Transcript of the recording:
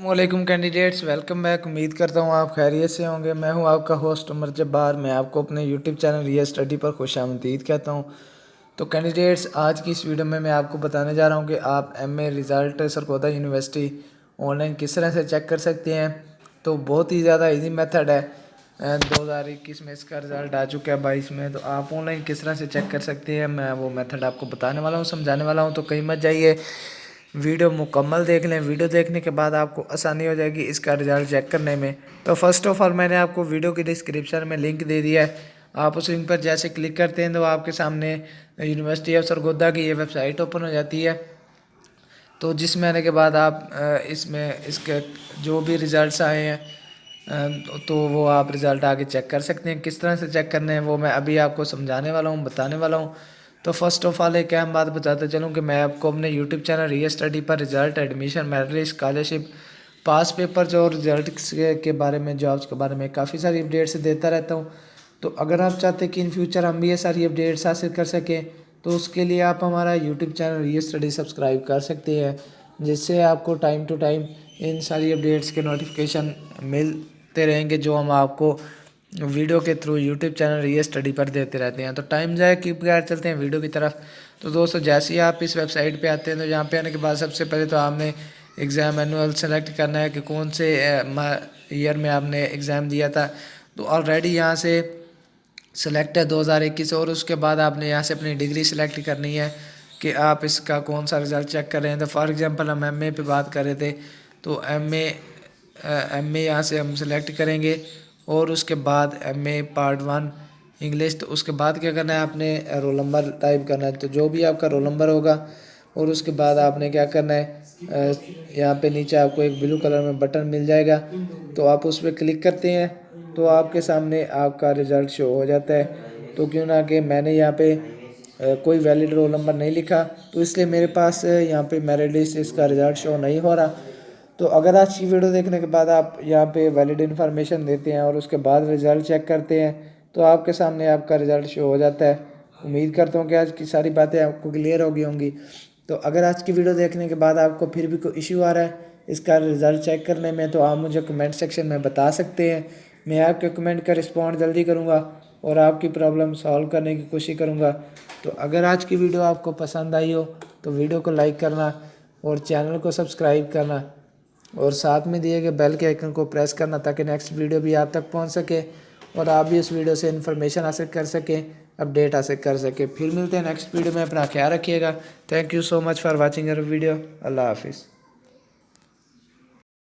वालेकुम candidates, welcome back. उम्मीद करता हूँ आप खैरियत से होंगे। मैं हूँ आपका होस्ट उमर जब्बार। मैं आपको अपने यूट्यूब चैनल रिया स्टडी पर खुशामदीद कहता हूँ। तो कैंडिडेट्स, आज की इस वीडियो में मैं आपको बताने जा रहा हूँ कि आप MA result Sargodha university online किस तरह से चेक कर सकते हैं। तो बहुत ही ज़्यादा इजी मेथड है। 2021 में इसका रिज़ल्ट आ चुका है, 22 में। तो आप ऑनलाइन किस तरह से चेक कर सकते हैं, मैं वो मेथड आपको बताने वाला हूँ, समझाने वाला हूँ। तो कहीं मत जाइए, वीडियो मुकम्मल देख लें। वीडियो देखने के बाद आपको आसानी हो जाएगी इसका रिज़ल्ट चेक करने में। तो फर्स्ट ऑफ़ ऑल मैंने आपको वीडियो की डिस्क्रिप्शन में लिंक दे दिया है। आप उस लिंक पर जैसे क्लिक करते हैं तो आपके सामने यूनिवर्सिटी ऑफ सरगोदा की ये वेबसाइट ओपन हो जाती है। तो जिसमें आने के बाद आप इसमें इसके जो भी रिज़ल्ट आए हैं तो वो आप रिज़ल्ट आगे चेक कर सकते हैं। किस तरह से चेक करने हैं वो मैं अभी आपको समझाने वाला हूँ, बताने वाला हूँ। तो फर्स्ट ऑफ ऑल एक अहम बात बताते चलूँ कि मैं आपको अपने यूट्यूब चैनल रिया स्टडी पर result, admission, merit list, scholarship, past papers और रिजल्ट के बारे में, जॉब्स के बारे में काफ़ी सारी अपडेट्स देता रहता हूँ। तो अगर आप चाहते हैं कि इन फ्यूचर हम भी ये सारी अपडेट्स हासिल कर सकें तो उसके लिए आप हमारा YouTube channel Riya study subscribe कर सकते हैं, जिससे आपको टाइम टू टाइम इन सारी अपडेट्स के नोटिफिकेशन मिलते रहेंगे जो हम आपको वीडियो के through YouTube channel Riya study पर देते रहते हैं। तो टाइम जाए कि बगैर चलते हैं वीडियो की तरफ। तो दोस्तों, जैसे ही आप इस वेबसाइट पे आते हैं तो यहाँ पे आने के बाद सबसे पहले तो आपने एग्ज़ाम मैनुअल सेलेक्ट करना है कि कौन से ईयर में आपने एग्ज़ाम दिया था। तो ऑलरेडी यहाँ से सेलेक्ट है 2021, और उसके बाद आपने यहाँ से अपनी डिग्री सेलेक्ट करनी है कि आप इसका कौन सा रिज़ल्ट चेक कर रहे हैं। तो फॉर एग्ज़ाम्पल हम एमए पे बात कर रहे थे, तो एमए यहाँ से हम सेलेक्ट करेंगे और उसके बाद एमए पार्ट 1 इंग्लिश। तो उसके बाद क्या करना है, आपने रोल नंबर टाइप करना है, तो जो भी आपका रोल नंबर होगा। और उसके बाद आपने क्या करना है, यहाँ पे नीचे आपको एक ब्लू कलर में बटन मिल जाएगा, तो आप उस पर क्लिक करते हैं तो आपके सामने आपका रिज़ल्ट शो हो जाता है। तो क्यों ना कि मैंने यहाँ पे कोई वैलिड रोल नंबर नहीं लिखा, तो इसलिए मेरे पास यहाँ पे मेरिट लिस्ट इसका रिज़ल्ट शो नहीं हो रहा। तो अगर आज की वीडियो देखने के बाद आप यहाँ पे वैलिड इन्फॉर्मेशन देते हैं और उसके बाद रिज़ल्ट चेक करते हैं तो आपके सामने आपका रिज़ल्ट शो हो जाता है। उम्मीद करता हूँ कि आज की सारी बातें आपको क्लियर हो गई होंगी। तो अगर आज की वीडियो देखने के बाद आपको फिर भी कोई इशू आ रहा है इसका रिज़ल्ट चेक करने में, तो आप मुझे कमेंट सेक्शन में बता सकते हैं। मैं आपके कमेंट का रिस्पॉन्ड जल्दी करूँगा और आपकी प्रॉब्लम सॉल्व करने की कोशिश करूँगा। तो अगर आज की वीडियो आपको पसंद आई हो तो वीडियो को लाइक करना और चैनल को सब्सक्राइब करना और साथ में दिए गए बेल के आइकन को प्रेस करना, ताकि नेक्स्ट वीडियो भी आप तक पहुंच सके और आप भी उस वीडियो से इन्फॉर्मेशन हासिल कर सकें, अपडेट हासिल कर सकें। फिर मिलते हैं नेक्स्ट वीडियो में। अपना ख्याल रखिएगा। Thank you so much for watching our video. अल्लाह हाफिज़।